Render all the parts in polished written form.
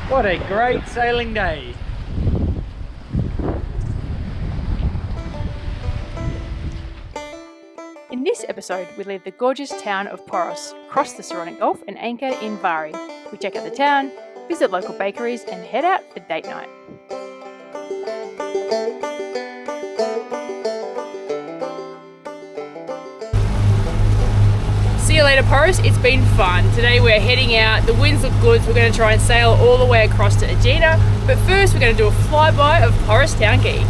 What a great sailing day. In this episode, we leave the gorgeous town of Poros, cross the Saronic Gulf and anchor in Vari. We check out the town, visit local bakeries and head out for date night. See you later, Poros. It's been fun. Today we're heading out, the winds look good, so we're going to try and sail all the way across to Athen. But first we're going to do a flyby of Poros Town Key.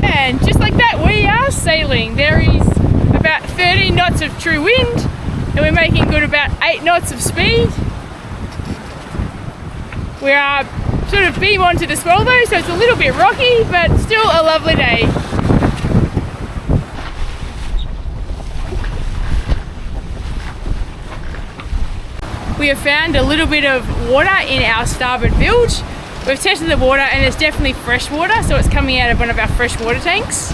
And just like that, we are sailing. There is about 13 knots of true wind, and we're making good about 8 knots of speed. We are sort of beam onto the swell though, so it's a little bit rocky, but still a lovely day. We have found a little bit of water in our starboard bilge. We've tested the water and it's definitely fresh water, so it's coming out of one of our fresh water tanks.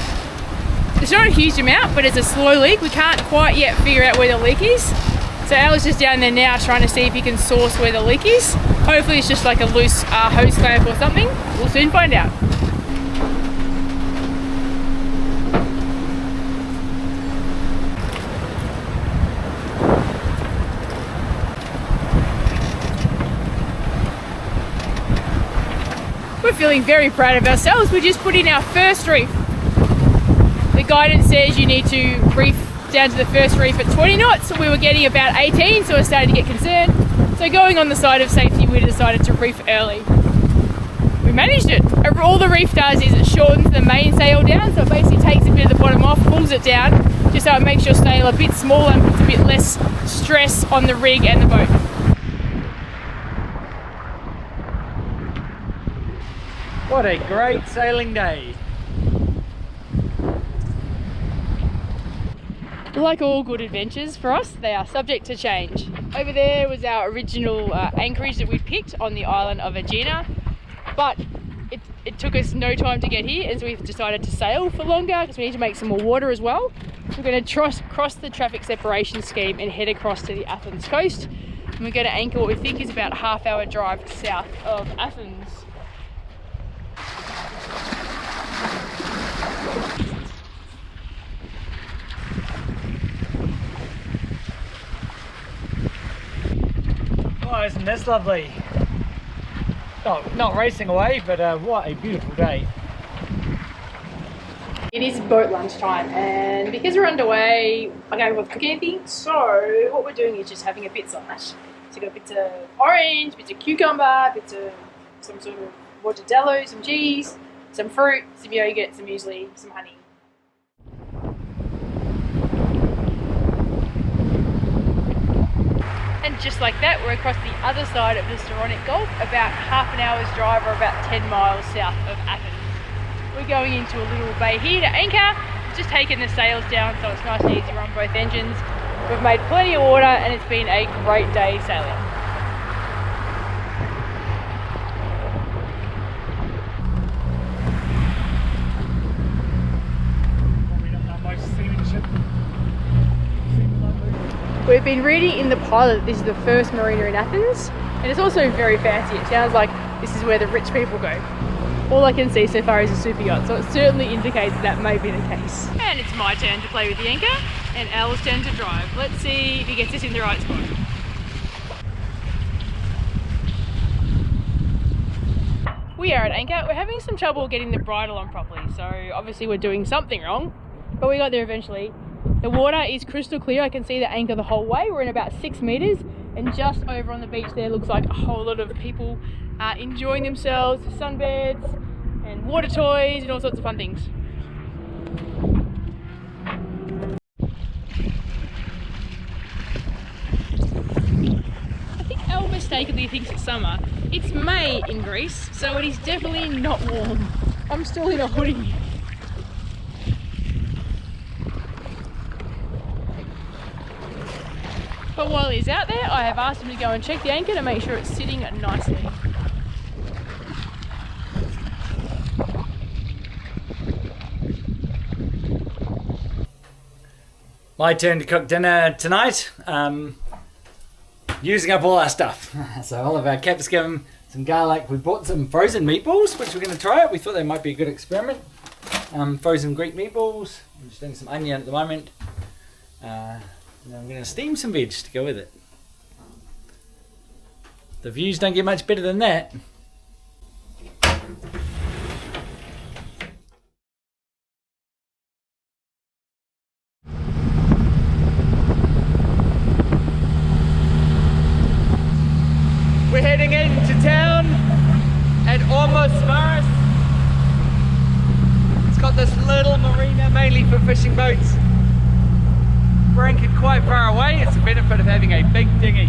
It's not a huge amount, but it's a slow leak. We can't quite yet figure out where the leak is. So Al's just down there now trying to see if he can source where the leak is. Hopefully it's just like a loose hose clamp or something. We'll soon find out. We're feeling very proud of ourselves. We just put in our first reef. The guidance says you need to reef down to the first reef at 20 knots. We were getting about 18, so we're starting to get concerned. So going on the side of safety, we decided to reef early. We managed it. All the reef does is it shortens the mainsail down, so it basically takes a bit of the bottom off, pulls it down, just so it makes your sail a bit smaller and puts a bit less stress on the rig and the boat. What a great sailing day. Like all good adventures for us, they are subject to change. Over there was our original anchorage that we picked on the island of Athen, but it took us no time to get here, and so we've decided to sail for longer because we need to make some more water as well. We're going to cross the traffic separation scheme and head across to the Athens coast, and we're going to anchor what we think is about a half-hour drive south of Athens. Oh, isn't this lovely? Oh, not racing away, but what a beautiful day. It is boat lunch time, and because we're underway, I don't want to cook anything, so what we're doing is just having a bits on it. So we've got bits of orange, bits of cucumber, bits of some sort of mortadella, some cheese, some fruit, some yogurt, some muesli, some honey. And just like that, we're across the other side of the Saronic Gulf, about half an hour's drive or about 10 miles south of Athens. We're going into a little bay here to anchor, just taking the sails down so it's nice and easy to run both engines. We've made plenty of water and it's been a great day sailing. We've been reading in the pilot that this is the first marina in Athens, and it's also very fancy. It sounds like this is where the rich people go. All I can see so far is a super yacht, so it certainly indicates that may be the case. And it's my turn to play with the anchor, and Al's turn to drive. Let's see if he gets us in the right spot. We are at anchor. We're having some trouble getting the bridle on properly, so obviously we're doing something wrong, but we got there eventually. The water is crystal clear. I can see the anchor the whole way. We're in about 6 meters, and just over on the beach there looks like a whole lot of people enjoying themselves, sunbeds and water toys and all sorts of fun things. I think Al mistakenly thinks it's summer. It's May in Greece, so it is definitely not warm. I'm still in a hoodie. But while he's out there, I have asked him to go and check the anchor to make sure it's sitting nicely. My turn to cook dinner tonight. Using up all our stuff. So all of our capsicum, some garlic. We bought some frozen meatballs, which we're going to try out. We thought they might be a good experiment. Frozen Greek meatballs. I'm just doing some onion at the moment. And I'm going to steam some veg to go with it. The views don't get much better than that. We're heading into town at Vari. It's got this little marina mainly for fishing boats. We're anchored quite far away. It's a benefit of having a big dinghy.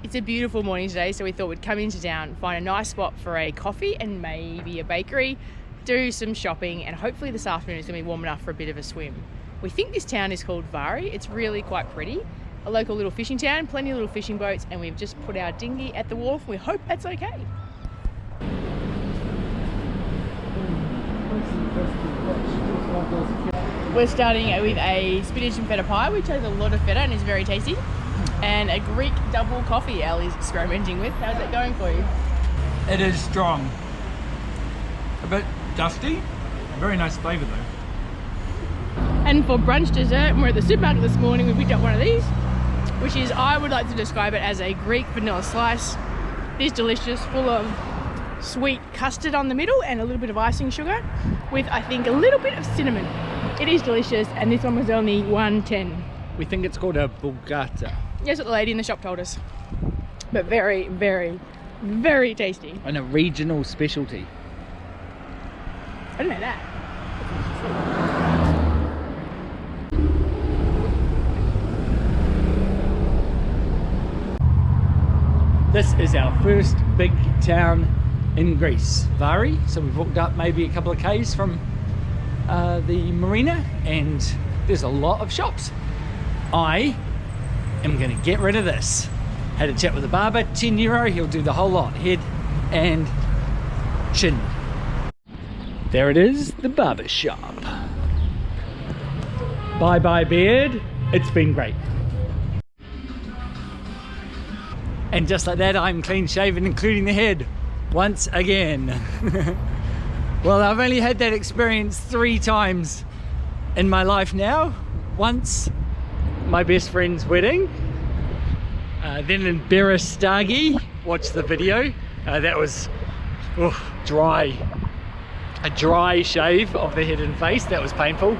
It's a beautiful morning today, so we thought we'd come into town, find a nice spot for a coffee and maybe a bakery, do some shopping, and hopefully this afternoon is going to be warm enough for a bit of a swim. We think this town is called Vari. It's really quite pretty. A local little fishing town, plenty of little fishing boats, and we've just put our dinghy at the wharf. We hope that's okay. We're starting with a spinach and feta pie, which has a lot of feta and is very tasty, and a Greek double coffee Al is experimenting with. How's that going for you? It is strong. A bit dusty. Very nice flavour though. And for brunch dessert, we're at the supermarket this morning. We picked up one of these, which is, I would like to describe it as a Greek vanilla slice. It is delicious, full of sweet custard on the middle and a little bit of icing sugar with, I think, a little bit of cinnamon. It is delicious, and this one was only $1.10. We think it's called a bulgata. That's what the lady in the shop told us. But very, very, very tasty. And a regional specialty. I didn't know that. This is our first big town in Greece, Vari. So we've walked up maybe a couple of k's from the marina, and there's a lot of shops. I am going to get rid of this. Had a chat with the barber, €10. He'll do the whole lot, head and chin. There it is, the barber shop. Bye bye beard. It's been great. And just like that, I'm clean shaven, including the head, once again. Well, I've only had that experience 3 times in my life now. Once, my best friend's wedding. Then in Berestagi, watch the video. That was dry. A dry shave of the head and face, that was painful.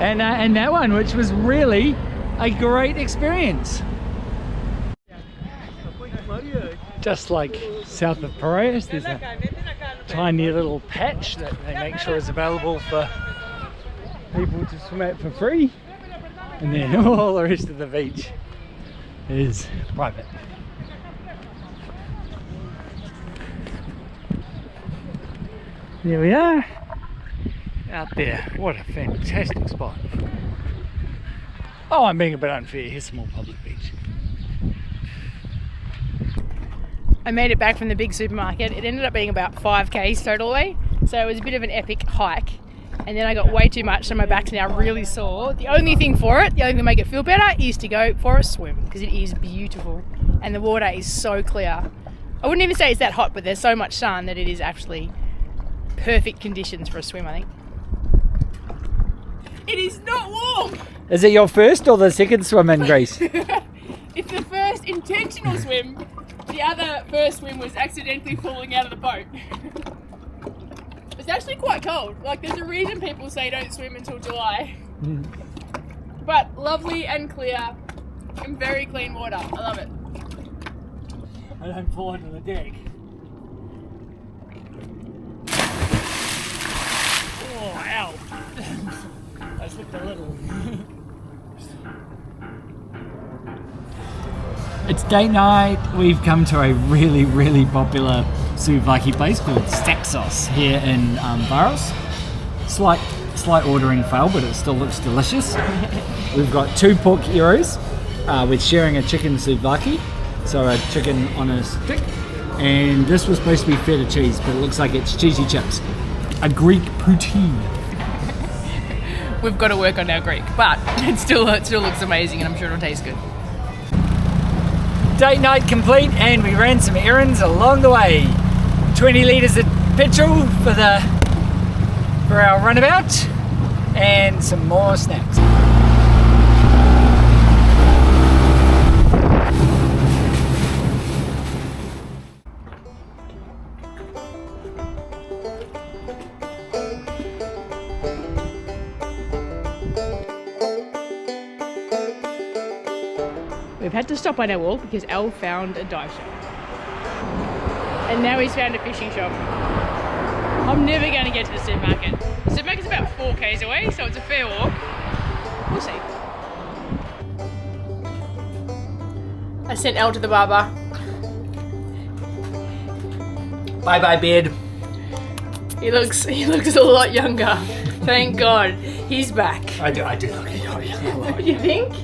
And that one, which was really a great experience. Just like south of Poros, there's a tiny little patch that they make sure is available for people to swim at for free, and then all the rest of the beach is private. There we are, out there. What a fantastic spot. Oh, I'm being a bit unfair. Here's some more public beach. I made it back from the big supermarket. It ended up being about 5k's total way, so it was a bit of an epic hike. And then I got way too much, so my back's now really sore. The only thing to make it feel better is to go for a swim, because it is beautiful and the water is so clear. I wouldn't even say it's that hot, but there's so much sun that it is actually perfect conditions for a swim, I think. It is not warm! Is it your first or the second swim in Greece? It's the first intentional swim. The other first swim was accidentally falling out of the boat. It's actually quite cold. Like, there's a reason people say don't swim until July. But lovely and clear and very clean water. I love it. I don't fall into the deck. Oh, ow. I slipped a little. It's date night. We've come to a really, really popular souvlaki place called Staxos here in Poros. slight ordering fail, but it still looks delicious. We've got 2 pork gyros with sharing a chicken souvlaki, so a chicken on a stick. And this was supposed to be feta cheese, but it looks like it's cheesy chips. A Greek poutine. We've got to work on our Greek, but it still looks amazing, and I'm sure it'll taste good. Date night complete, and we ran some errands along the way. 20 litres of petrol for our runabout, and some more snacks. We've had to stop on our walk because Al found a dive shop. And now he's found a fishing shop. I'm never going to get to the supermarket. The supermarket's about 4 k's away, so it's a fair walk. We'll see. I sent Al to the barber. Bye bye beard. He looks a lot younger. Thank God. He's back. I do look at you. You think?